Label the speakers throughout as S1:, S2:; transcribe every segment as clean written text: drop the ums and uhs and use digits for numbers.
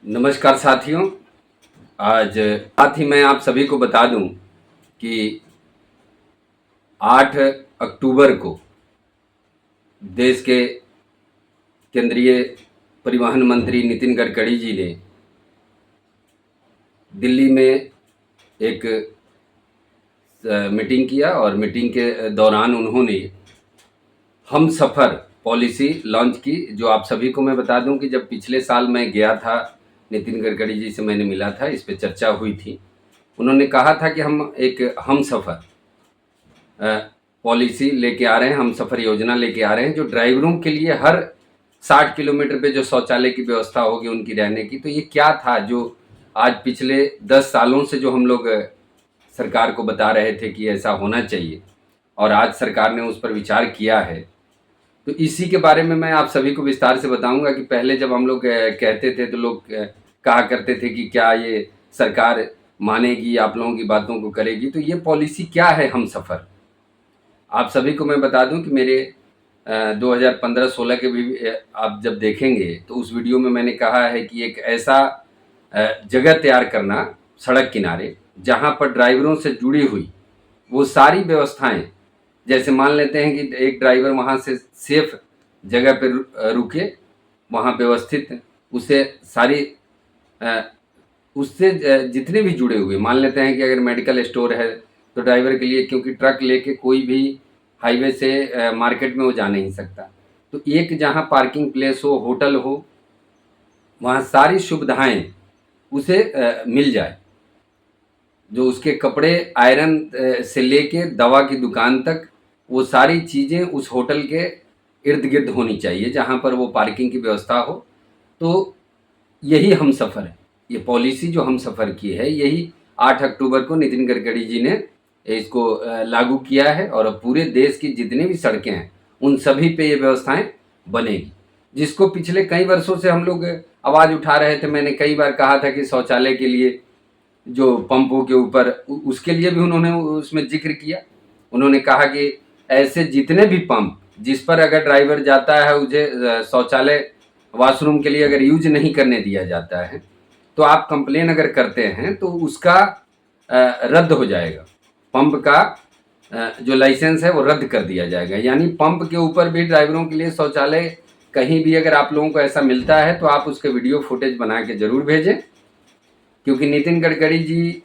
S1: नमस्कार साथियों। आज साथ ही मैं आप सभी को बता दूं कि 8 अक्टूबर को देश के केंद्रीय परिवहन मंत्री नितिन गडकरी जी ने दिल्ली में एक मीटिंग किया और मीटिंग के दौरान उन्होंने हम सफ़र पॉलिसी लॉन्च की। जो आप सभी को मैं बता दूं कि जब पिछले साल मैं गया था, नितिन गडकरी जी से मैंने मिला था, इस पे चर्चा हुई थी। उन्होंने कहा था कि हम एक हम सफ़र पॉलिसी लेके आ रहे हैं, हम सफ़र योजना लेके आ रहे हैं, जो ड्राइवरों के लिए हर 60 किलोमीटर पे जो शौचालय की व्यवस्था होगी उनकी रहने की। तो ये क्या था जो आज पिछले 10 सालों से जो हम लोग सरकार को बता रहे थे कि ऐसा होना चाहिए, और आज सरकार ने उस पर विचार किया है। तो इसी के बारे में मैं आप सभी को विस्तार से बताऊंगा कि पहले जब हम लोग कहते थे तो लोग कहा करते थे कि क्या ये सरकार मानेगी, आप लोगों की बातों को करेगी। तो ये पॉलिसी क्या है हम सफ़र, आप सभी को मैं बता दूं कि मेरे 2015-16 के भी आप जब देखेंगे तो उस वीडियो में मैंने कहा है कि एक ऐसा जगह तैयार करना सड़क किनारे जहां पर ड्राइवरों से जुड़ी हुई वो सारी व्यवस्थाएं, जैसे मान लेते हैं कि एक ड्राइवर वहां से सेफ जगह पर रुके, वहां व्यवस्थित उसे सारी उससे जितने भी जुड़े हुए, मान लेते हैं कि अगर मेडिकल स्टोर है तो ड्राइवर के लिए, क्योंकि ट्रक लेके कोई भी हाईवे से मार्केट में वो जा नहीं सकता, तो एक जहाँ पार्किंग प्लेस हो, होटल हो, वहाँ सारी सुविधाएं उसे मिल जाए। जो उसके कपड़े आयरन से लेके दवा की दुकान तक, वो सारी चीज़ें उस होटल के इर्द गिर्द होनी चाहिए जहाँ पर वो पार्किंग की व्यवस्था हो। तो यही हम सफ़र है, ये पॉलिसी जो हम सफ़र की है, यही 8 अक्टूबर को नितिन गडकरी जी ने इसको लागू किया है। और अब पूरे देश की जितनी भी सड़कें हैं उन सभी पे ये व्यवस्थाएं बनेगी, जिसको पिछले कई वर्षों से हम लोग आवाज़ उठा रहे थे। मैंने कई बार कहा था कि शौचालय के लिए जो पंपों के ऊपर, उसके लिए भी उन्होंने उसमें जिक्र किया। उन्होंने कहा कि ऐसे जितने भी पंप जिस पर अगर ड्राइवर जाता है उसे शौचालय वॉशरूम के लिए अगर यूज नहीं करने दिया जाता है, तो आप कंप्लेन अगर करते हैं तो उसका रद्द हो जाएगा। पंप का जो लाइसेंस है वो रद्द कर दिया जाएगा। यानी पंप के ऊपर भी ड्राइवरों के लिए शौचालय कहीं भी अगर आप लोगों को ऐसा मिलता है तो आप उसके वीडियो फुटेज बना के ज़रूर भेजें, क्योंकि नितिन गडकरी जी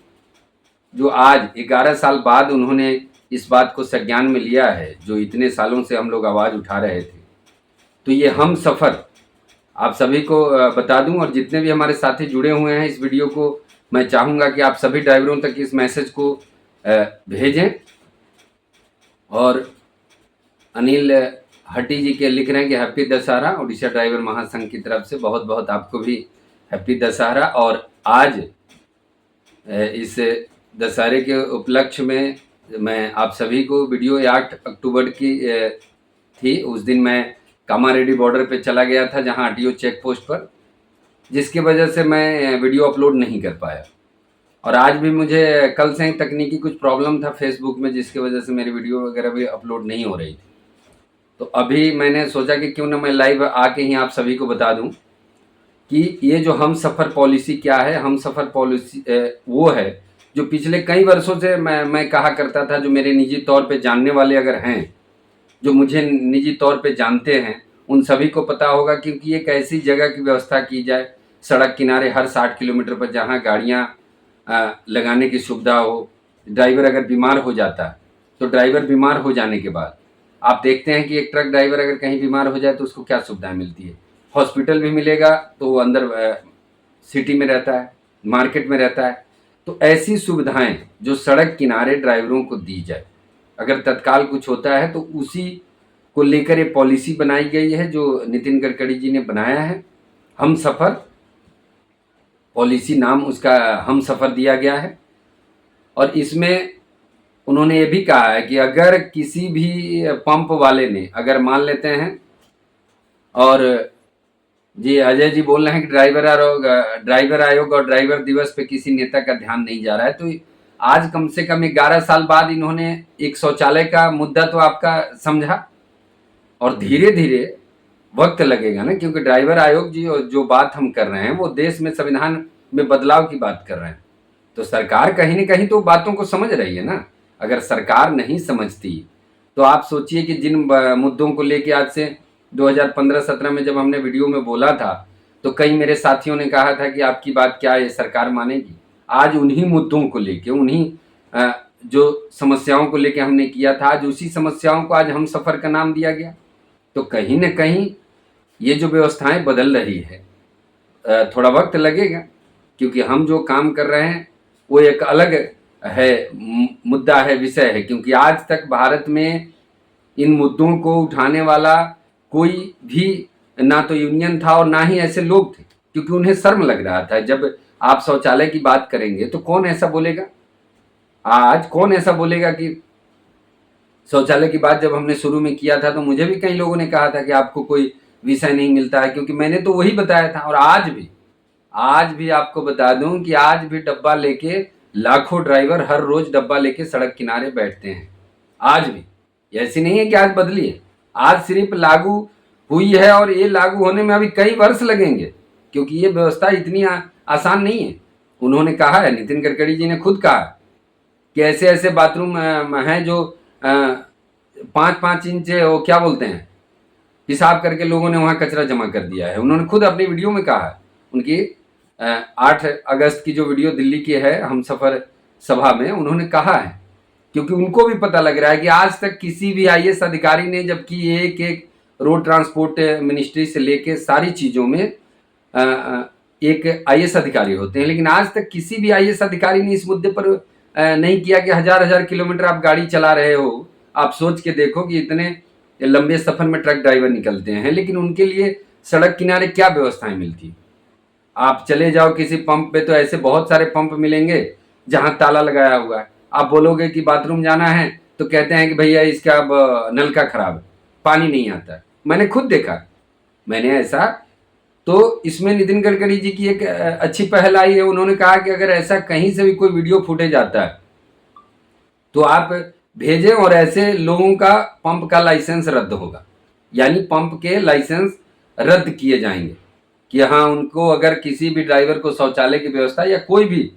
S1: जो आज 11 साल बाद उन्होंने इस बात को संज्ञान में लिया है, जो इतने सालों से हम लोग आवाज़ उठा रहे थे। तो ये हम सफ़र आप सभी को बता दूं, और जितने भी हमारे साथी जुड़े हुए हैं इस वीडियो को, मैं चाहूँगा कि आप सभी ड्राइवरों तक इस मैसेज को भेजें। और अनिल हट्टी जी के लिख रहे हैं कि हैप्पी दशहरा, उड़ीसा ड्राइवर महासंघ की तरफ से बहुत बहुत आपको भी हैप्पी दशहरा। और आज इस दशहरे के उपलक्ष्य में मैं आप सभी को वीडियो 8 अक्टूबर की थी, उस दिन मैं कामारेड्डी बॉर्डर पे चला गया था, जहां आरटीओ चेक पोस्ट पर, जिसकी वजह से मैं वीडियो अपलोड नहीं कर पाया। और आज भी मुझे कल से ही तकनीकी कुछ प्रॉब्लम था फेसबुक में, जिसकी वजह से मेरी वीडियो वगैरह भी अपलोड नहीं हो रही थी। तो अभी मैंने सोचा कि क्यों ना मैं लाइव आके ही आप सभी को बता दूं कि ये जो हम सफ़र पॉलिसी क्या है। हम सफ़र पॉलिसी वो है जो पिछले कई वर्षों से मैं कहा करता था। जो मेरे निजी तौर पे जानने वाले अगर हैं, जो मुझे निजी तौर पे जानते हैं, उन सभी को पता होगा, क्योंकि एक ऐसी जगह की व्यवस्था की जाए सड़क किनारे हर 60 किलोमीटर पर, जहाँ गाड़ियाँ लगाने की सुविधा हो। ड्राइवर अगर बीमार हो जाता है तो ड्राइवर बीमार हो जाने के बाद आप देखते हैं कि एक ट्रक ड्राइवर अगर कहीं बीमार हो जाए तो उसको क्या सुविधाएं मिलती है। हॉस्पिटल भी मिलेगा तो वो अंदर सिटी में रहता है, मार्केट में रहता है। तो ऐसी सुविधाएं जो सड़क किनारे ड्राइवरों को दी जाए, अगर तत्काल कुछ होता है तो उसी को लेकर ये पॉलिसी बनाई गई है जो नितिन गडकरी जी ने बनाया है। हम सफ़र पॉलिसी नाम उसका हम सफ़र दिया गया है। और इसमें उन्होंने ये भी कहा है कि अगर किसी भी पंप वाले ने, अगर मान लेते हैं, और जी अजय जी बोल रहे हैं कि ड्राइवर आयोग और ड्राइवर दिवस पे किसी नेता का ध्यान नहीं जा रहा है। तो आज कम से कम 11 साल बाद इन्होंने एक शौचालय का मुद्दा तो आपका समझा, और धीरे धीरे वक्त लगेगा ना, क्योंकि ड्राइवर आयोग जी जो बात हम कर रहे हैं वो देश में संविधान में बदलाव की बात कर रहे हैं। तो सरकार कहीं न कहीं तो बातों को समझ रही है ना। अगर सरकार नहीं समझती तो आप सोचिए कि जिन मुद्दों को लेके आज से 2015-17 में जब हमने वीडियो में बोला था, तो कई मेरे साथियों ने कहा था कि आपकी बात क्या है, सरकार मानेगी? आज उन्हीं मुद्दों को लेके, उन्हीं जो समस्याओं को लेके हमने किया था, आज उसी समस्याओं को आज हमसफ़र का नाम दिया गया। तो कहीं न कहीं ये जो व्यवस्थाएँ बदल रही है, थोड़ा वक्त लगेगा, क्योंकि हम जो काम कर रहे हैं वो एक अलग है, मुद्दा है, विषय है, क्योंकि आज तक भारत में इन मुद्दों को उठाने वाला कोई भी ना तो यूनियन था और ना ही ऐसे लोग थे, क्योंकि उन्हें शर्म लग रहा था। जब आप शौचालय की बात करेंगे तो कौन ऐसा बोलेगा, आज कौन ऐसा बोलेगा कि शौचालय की बात जब हमने शुरू में किया था तो मुझे भी कई लोगों ने कहा था कि आपको कोई विषय नहीं मिलता है, क्योंकि मैंने तो वही बताया था। और आज भी आपको बता दूं कि आज भी डब्बा लेके लाखों ड्राइवर हर रोज डब्बा लेके सड़क किनारे बैठते हैं। आज भी, ऐसी नहीं है कि आज बदली है, आज सिर्फ लागू हुई है और ये लागू होने में अभी कई वर्ष लगेंगे, क्योंकि ये व्यवस्था इतनी आसान नहीं है। उन्होंने कहा है, नितिन गडकरी जी ने खुद कहा कि ऐसे ऐसे बाथरूम हैं जो 5-5 इंच वो क्या बोलते हैं, हिसाब करके लोगों ने वहाँ कचरा जमा कर दिया है। उन्होंने खुद अपनी वीडियो में कहा है। उनकी 8 अगस्त की जो वीडियो दिल्ली की है हमसफ़र सभा में, उन्होंने कहा है, क्योंकि उनको भी पता लग रहा है कि आज तक किसी भी आईएएस अधिकारी ने, जबकि एक एक रोड ट्रांसपोर्ट मिनिस्ट्री से लेके सारी चीज़ों में एक आईएएस अधिकारी होते हैं, लेकिन आज तक किसी भी आईएएस अधिकारी ने इस मुद्दे पर नहीं किया कि हजार हजार किलोमीटर आप गाड़ी चला रहे हो। आप सोच के देखो कि इतने लंबे सफर में ट्रक ड्राइवर निकलते हैं, लेकिन उनके लिए सड़क किनारे क्या व्यवस्थाएं मिलती। आप चले जाओ किसी पंप पे तो ऐसे बहुत सारे पंप मिलेंगे जहां ताला लगाया हुआ है। आप बोलोगे कि बाथरूम जाना है तो कहते हैं कि भैया इसका अब नल का खराब है, पानी नहीं आता है। मैंने खुद देखा, मैंने ऐसा। तो इसमें नितिन गडकरी जी की एक अच्छी पहल आई है। उन्होंने कहा कि अगर ऐसा कहीं से भी कोई वीडियो फुटेज आता है तो आप भेजें और ऐसे लोगों का पंप का लाइसेंस रद्द होगा, यानी पंप के लाइसेंस रद्द किए जाएंगे। कि हाँ, उनको अगर किसी भी ड्राइवर को शौचालय की व्यवस्था, या कोई भी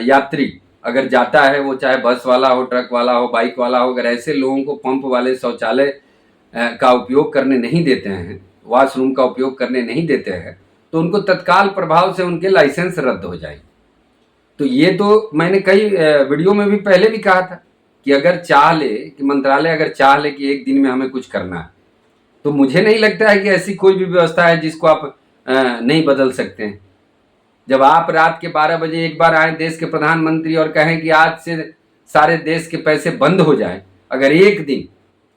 S1: यात्री अगर जाता है, वो चाहे बस वाला हो, ट्रक वाला हो, बाइक वाला हो, अगर ऐसे लोगों को पंप वाले शौचालय का उपयोग करने नहीं देते हैं, वॉशरूम का उपयोग करने नहीं देते हैं, तो उनको तत्काल प्रभाव से उनके लाइसेंस रद्द हो जाएंगे। तो ये तो मैंने कई वीडियो में भी पहले भी कहा था कि अगर चाह ले, कि मंत्रालय अगर चाह ले कि एक दिन में हमें कुछ करना है, तो मुझे नहीं लगता है कि ऐसी कोई भी व्यवस्था है जिसको आप नहीं बदल सकते हैं। जब आप रात के 12 बजे एक बार आए देश के प्रधानमंत्री और कहें कि आज से सारे देश के पैसे बंद हो जाए, अगर एक दिन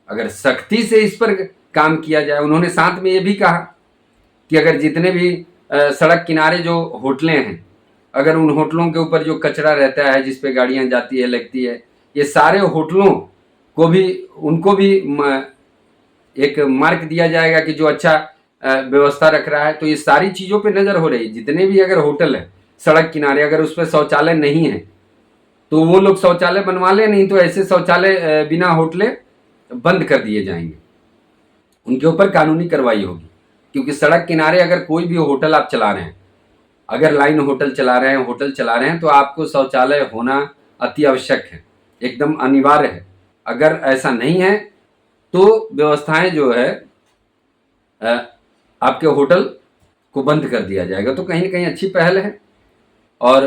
S1: अगर सख्ती से इस पर काम किया जाए। उन्होंने साथ में ये भी कहा कि अगर जितने भी सड़क किनारे जो होटलें हैं, अगर उन होटलों के ऊपर जो कचरा रहता है जिस पे गाड़ियां जाती है, लगती है, ये सारे होटलों को भी, उनको भी एक मार्क दिया जाएगा कि जो अच्छा व्यवस्था रख रहा है। तो ये सारी चीज़ों पे नज़र हो रही है। जितने भी अगर होटल है सड़क किनारे, अगर उस पर शौचालय नहीं है तो वो लोग शौचालय बनवा ले, नहीं तो ऐसे शौचालय बिना होटले बंद कर दिए जाएंगे, उनके ऊपर कानूनी कार्रवाई होगी। क्योंकि सड़क किनारे अगर कोई भी होटल आप चला रहे हैं, अगर लाइन होटल चला रहे हैं, होटल चला रहे हैं, तो आपको शौचालय होना अति आवश्यक है, एकदम अनिवार्य है। अगर ऐसा नहीं है तो व्यवस्थाएं जो है आपके होटल को बंद कर दिया जाएगा। तो कहीं ना कहीं अच्छी पहल है। और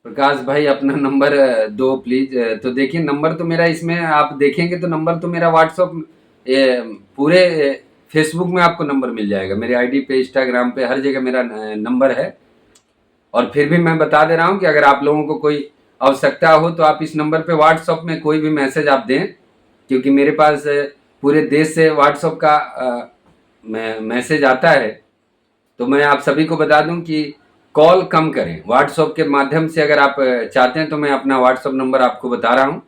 S1: प्रकाश भाई अपना नंबर दो प्लीज। तो देखिए, नंबर तो मेरा इसमें आप देखेंगे तो नंबर तो मेरा व्हाट्सअप पूरे फेसबुक में आपको नंबर मिल जाएगा, मेरे आईडी पे, इंस्टाग्राम पे, हर जगह मेरा नंबर है। और फिर भी मैं बता दे रहा हूँ कि अगर आप लोगों को कोई आवश्यकता हो तो आप इस नंबर पे व्हाट्सअप में कोई भी मैसेज आप दें, क्योंकि मेरे पास पूरे देश से व्हाट्सअप का मैसेज आता है। तो मैं आप सभी को बता दूं कि कॉल कम करें, व्हाट्सअप के माध्यम से अगर आप चाहते हैं तो मैं अपना व्हाट्सअप नंबर आपको बता रहा हूं,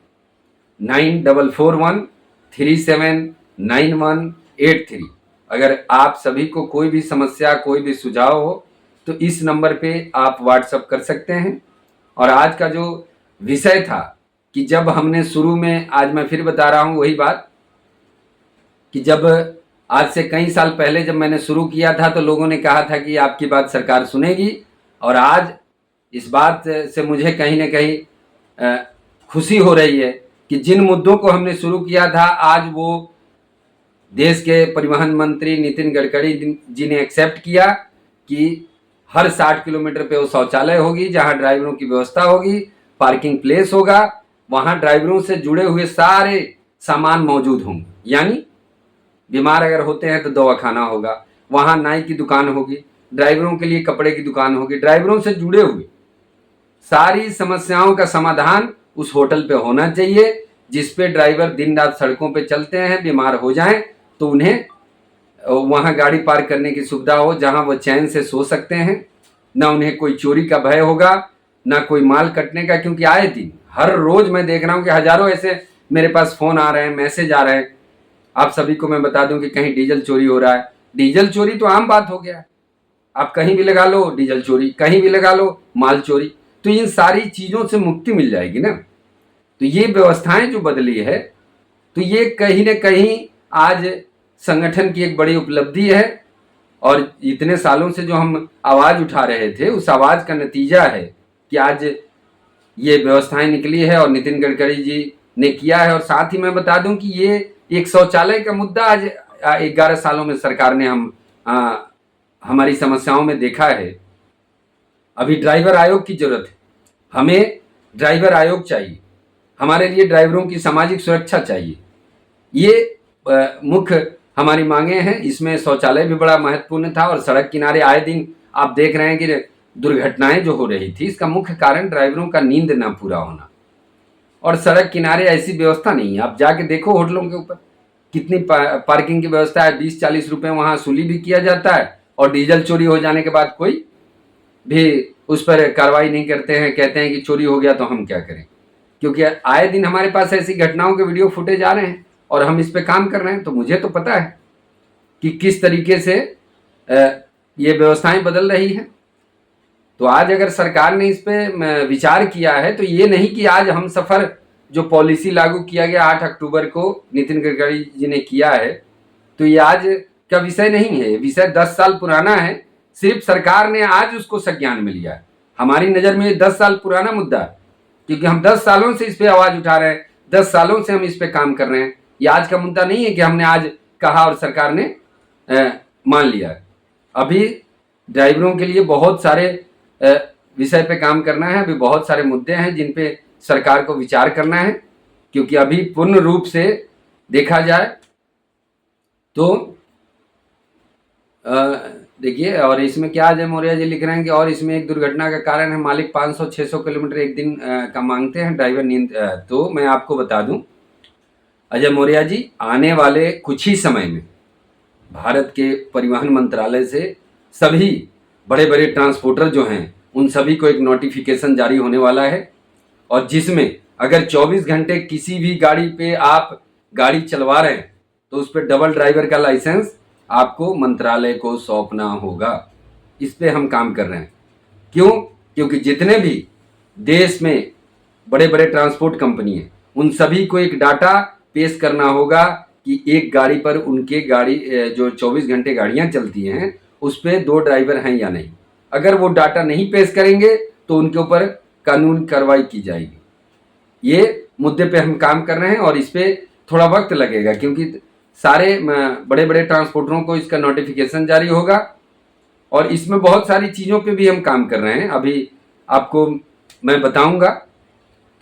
S1: 9441379183। अगर आप सभी को कोई भी समस्या, कोई भी सुझाव हो तो इस नंबर पे आप व्हाट्सअप कर सकते हैं। और आज का जो विषय था कि जब हमने शुरू में, आज मैं फिर बता रहा हूं वही बात कि जब आज से कई साल पहले जब मैंने शुरू किया था तो लोगों ने कहा था कि आपकी बात सरकार सुनेगी, और आज इस बात से मुझे कहीं ना कहीं खुशी हो रही है कि जिन मुद्दों को हमने शुरू किया था आज वो देश के परिवहन मंत्री नितिन गडकरी जी ने एक्सेप्ट किया कि हर 60 किलोमीटर पे वो शौचालय होगी, जहां ड्राइवरों की व्यवस्था होगी, पार्किंग प्लेस होगा, वहां ड्राइवरों से जुड़े हुए सारे सामान मौजूद होंगे। यानी बीमार अगर होते हैं तो दवाखाना होगा, वहां नाई की दुकान होगी, ड्राइवरों के लिए कपड़े की दुकान होगी, ड्राइवरों से जुड़े हुए सारी समस्याओं का समाधान उस होटल पे होना चाहिए, जिसपे ड्राइवर दिन रात सड़कों पे चलते हैं, बीमार हो जाएं तो उन्हें वहां गाड़ी पार्क करने की सुविधा हो, जहां वो चैन से सो सकते हैं, ना उन्हें कोई चोरी का भय होगा, ना कोई माल कटने का। क्योंकि आए दिन हर रोज मैं देख रहा हूं कि हजारों ऐसे मेरे पास फोन आ रहे हैं, मैसेज आ रहे हैं। आप सभी को मैं बता दूं कि कहीं डीजल चोरी हो रहा है। डीजल चोरी तो आम बात हो गया है, आप कहीं भी लगा लो डीजल चोरी, कहीं भी लगा लो माल चोरी। तो इन सारी चीजों से मुक्ति मिल जाएगी ना। तो ये व्यवस्थाएं जो बदली है, तो ये कहीं ना कहीं आज संगठन की एक बड़ी उपलब्धि है, और इतने सालों से जो हम आवाज उठा रहे थे उस आवाज का नतीजा है कि आज ये व्यवस्थाएं निकली है और नितिन गडकरी जी ने किया है। और साथ ही मैं बता दूं कि ये एक शौचालय का मुद्दा आज 11 सालों में सरकार ने हमारी समस्याओं में देखा है। अभी ड्राइवर आयोग की जरूरत है, हमें ड्राइवर आयोग चाहिए, हमारे लिए ड्राइवरों की सामाजिक सुरक्षा चाहिए। ये मुख्य हमारी मांगे हैं। इसमें शौचालय भी बड़ा महत्वपूर्ण था, और सड़क किनारे आए दिन आप देख रहे हैं कि दुर्घटनाएं जो हो रही थी, इसका मुख्य कारण ड्राइवरों का नींद ना पूरा होना। और सड़क किनारे ऐसी व्यवस्था नहीं है, आप जाके देखो होटलों के ऊपर कितनी पार्किंग की व्यवस्था है, 20-40 रुपए वहां वसूली भी किया जाता है, और डीजल चोरी हो जाने के बाद कोई भी उस पर कार्रवाई नहीं करते हैं, कहते हैं कि चोरी हो गया तो हम क्या करें। क्योंकि आए दिन हमारे पास ऐसी घटनाओं के वीडियो फुटेज आ रहे हैं और हम इस पे काम कर रहे हैं। तो मुझे तो पता है कि किस तरीके से ये व्यवस्थाएं बदल रही हैं। तो आज अगर सरकार ने इस पे विचार किया है, तो ये नहीं कि आज हम सफर जो पॉलिसी लागू किया गया 8 अक्टूबर को नितिन गडकरी जी ने किया है, तो ये आज का विषय नहीं है, विषय 10 साल पुराना है। सिर्फ सरकार ने आज उसको संज्ञान में लिया है। हमारी नजर में ये 10 साल पुराना मुद्दा है, क्योंकि हम 10 सालों से इस पे आवाज उठा रहे हैं, 10 सालों से हम इस पे काम कर रहे हैं। ये आज का मुद्दा नहीं है कि हमने आज कहा और सरकार ने मान लिया। अभी ड्राइवरों के लिए बहुत सारे विषय पे काम करना है, अभी बहुत सारे मुद्दे हैं जिन पे सरकार को विचार करना है। क्योंकि अभी पूर्ण रूप से देखा जाए तो देखिए, और इसमें क्या अजय मौर्य जी लिख रहे हैं कि और इसमें एक दुर्घटना का कारण है, मालिक 500-600 किलोमीटर एक दिन का मांगते हैं, ड्राइवर नींद। तो मैं आपको बता दूं अजय मौर्य जी, आने वाले कुछ ही समय में भारत के परिवहन मंत्रालय से सभी बड़े बड़े ट्रांसपोर्टर जो हैं उन सभी को एक नोटिफिकेशन जारी होने वाला है, और जिसमें अगर 24 घंटे किसी भी गाड़ी पे आप गाड़ी चलवा रहे हैं तो उस पर डबल ड्राइवर का लाइसेंस आपको मंत्रालय को सौंपना होगा। इस पे हम काम कर रहे हैं। क्यों? क्योंकि जितने भी देश में बड़े बड़े ट्रांसपोर्ट कंपनी हैं उन सभी को एक डाटा पेश करना होगा कि एक गाड़ी पर उनके गाड़ी जो 24 घंटे गाड़ियां चलती हैं उस पर 2 ड्राइवर हैं या नहीं। अगर वो डाटा नहीं पेश करेंगे तो उनके ऊपर कानूनी कार्रवाई की जाएगी। ये मुद्दे पे हम काम कर रहे हैं, और इस पे थोड़ा वक्त लगेगा क्योंकि सारे बड़े बड़े ट्रांसपोर्टरों को इसका नोटिफिकेशन जारी होगा, और इसमें बहुत सारी चीज़ों पे भी हम काम कर रहे हैं, अभी आपको मैं बताऊंगा।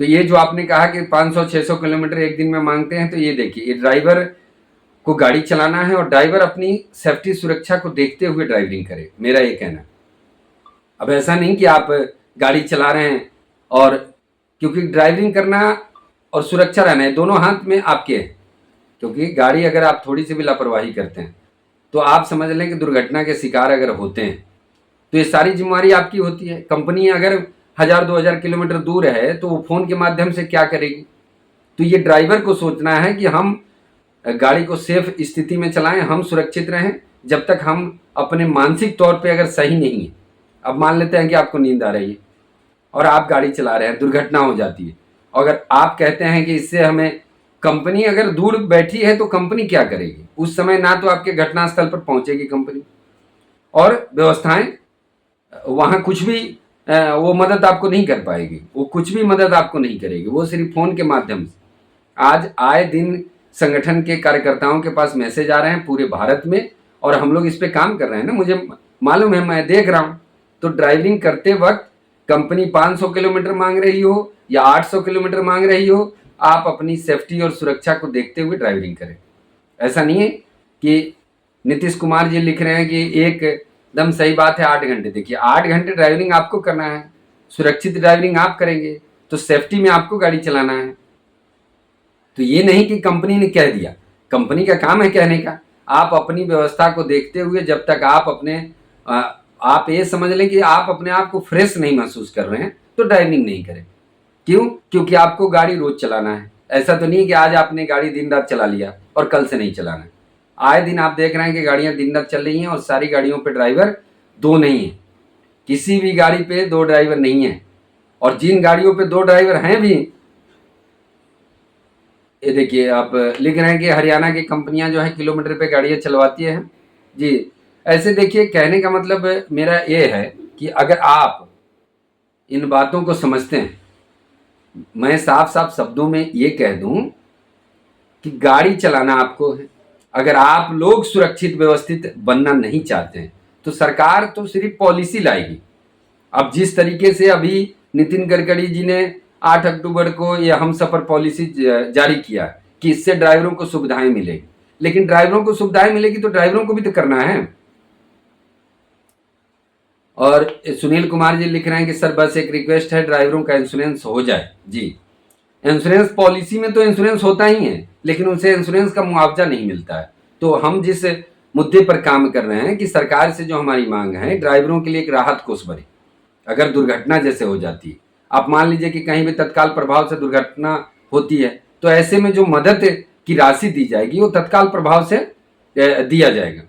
S1: तो ये जो आपने कहा कि 500-600 किलोमीटर एक दिन में मांगते हैं, तो ये देखिए, ये ड्राइवर को गाड़ी चलाना है और ड्राइवर अपनी सेफ्टी सुरक्षा को देखते हुए ड्राइविंग करे, मेरा ये कहना। अब ऐसा नहीं कि आप गाड़ी चला रहे हैं, और क्योंकि ड्राइविंग करना और सुरक्षा रहना है दोनों हाथ में आपके हैं। क्योंकि गाड़ी अगर आप थोड़ी सी भी लापरवाही करते हैं तो आप समझ लें कि दुर्घटना के शिकार अगर होते हैं तो ये सारी जिम्मेवारी आपकी होती है। कंपनी अगर 1000-2000 किलोमीटर दूर है तो वो फ़ोन के माध्यम से क्या करेगी। तो ये ड्राइवर को सोचना है कि हम गाड़ी को सेफ स्थिति में चलाएं, हम सुरक्षित रहें, जब तक हम अपने मानसिक तौर पे अगर सही नहीं है। अब मान लेते हैं कि आपको नींद आ रही है और आप गाड़ी चला रहे हैं, दुर्घटना हो जाती है, अगर आप कहते हैं कि इससे हमें कंपनी अगर दूर बैठी है तो कंपनी क्या करेगी उस समय? ना तो आपके घटनास्थल पर पहुंचेगी कंपनी, और व्यवस्थाएं वहां कुछ भी वो मदद आपको नहीं कर पाएगी, वो कुछ भी मदद आपको नहीं करेगी, वो सिर्फ फोन के माध्यम से। आज आए दिन संगठन के कार्यकर्ताओं के पास मैसेज आ रहे हैं पूरे भारत में, और हम लोग इस पे काम कर रहे हैं ना, मुझे मालूम है, मैं देख रहा हूं। तो ड्राइविंग करते वक्त कंपनी 500 किलोमीटर मांग रही हो या 800 किलोमीटर मांग रही हो, आप अपनी सेफ्टी और सुरक्षा को देखते हुए ड्राइविंग करें। ऐसा नहीं है कि नीतीश कुमार जी लिख रहे हैं कि एकदम सही बात है 8 घंटे। देखिए 8 घंटे ड्राइविंग आपको करना है, सुरक्षित ड्राइविंग आप करेंगे तो सेफ्टी में आपको गाड़ी चलाना है। तो ये नहीं कि कंपनी ने कह दिया, कंपनी का काम है कहने का। आप अपनी व्यवस्था को देखते हुए जब तक आप अपने आप ये समझ लें कि आप अपने आप को फ्रेश नहीं महसूस कर रहे हैं तो ड्राइविंग नहीं करें। क्यों? क्योंकि आपको गाड़ी रोज चलाना है। ऐसा तो नहीं कि आज आपने गाड़ी दिन रात चला लिया और कल से नहीं चलाना है। आए दिन आप देख रहे हैं कि गाड़ियां दिन रात चल रही हैं और सारी गाड़ियों पे ड्राइवर दो नहीं है, किसी भी गाड़ी पे 2 ड्राइवर नहीं है। और जिन गाड़ियों पे 2 ड्राइवर हैं भी, ये देखिए आप लिख रहे हैं कि हरियाणा की कंपनियां जो है किलोमीटर पे गाड़ियां चलवाती हैं जी। ऐसे देखिए, कहने का मतलब मेरा ये है कि अगर आप इन बातों को समझते हैं, मैं साफ साफ शब्दों में ये कह दूं कि गाड़ी चलाना आपको है। अगर आप लोग सुरक्षित व्यवस्थित बनना नहीं चाहते हैं तो सरकार तो सिर्फ पॉलिसी लाएगी। अब जिस तरीके से अभी नितिन गडकरी जी ने 8 अक्टूबर को ये हम सफर पॉलिसी जारी किया कि इससे ड्राइवरों को सुविधाएं मिलेगी, लेकिन ड्राइवरों को सुविधाएं मिलेगी तो ड्राइवरों को भी तो करना है। और सुनील कुमार जी लिख रहे हैं कि सर बस एक रिक्वेस्ट है, ड्राइवरों का इंश्योरेंस हो जाए। जी, इंश्योरेंस पॉलिसी में तो इंश्योरेंस होता ही है, लेकिन उनसे इंश्योरेंस का मुआवजा नहीं मिलता है। तो हम जिस मुद्दे पर काम कर रहे हैं कि सरकार से जो हमारी मांग है, ड्राइवरों के लिए एक राहत कोष बने। अगर दुर्घटना जैसे हो जाती है, आप मान लीजिए कि कहीं भी तत्काल प्रभाव से दुर्घटना होती है, तो ऐसे में जो मदद की राशि दी जाएगी वो तत्काल प्रभाव से दिया जाएगा।